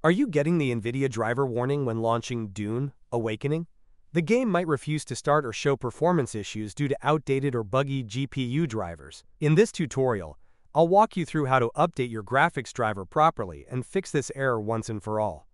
Are you getting the NVIDIA driver warning when launching Dune: Awakening? The game might refuse to start or show performance issues due to outdated or buggy GPU drivers. In this tutorial, I'll walk you through how to update your graphics driver properly and fix this error once and for all.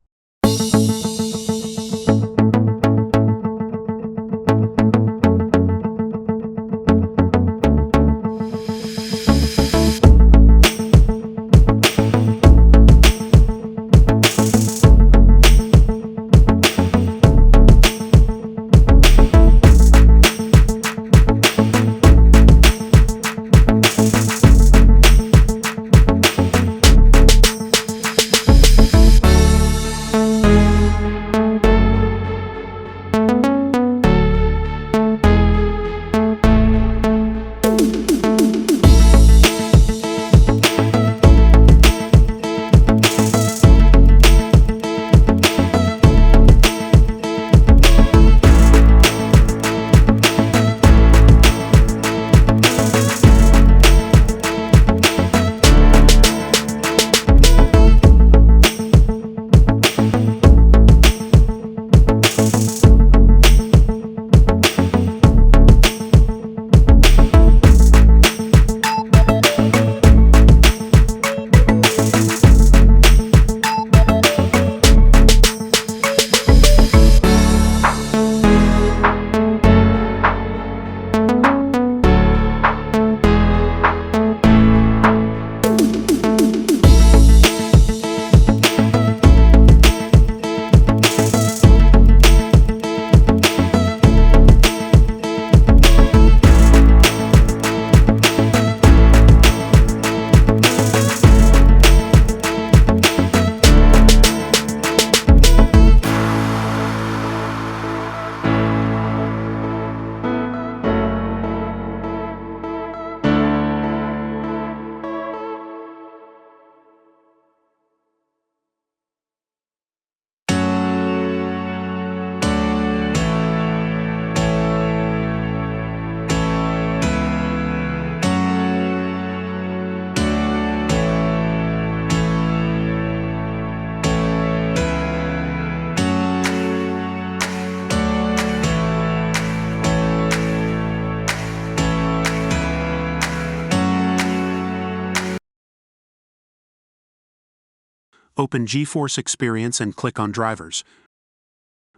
Open GeForce Experience and click on Drivers.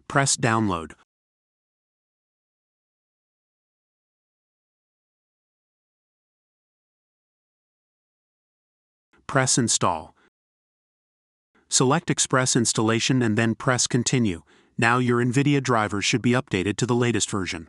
Press Download. Press Install. Select Express Installation and then press Continue. Now your NVIDIA drivers should be updated to the latest version.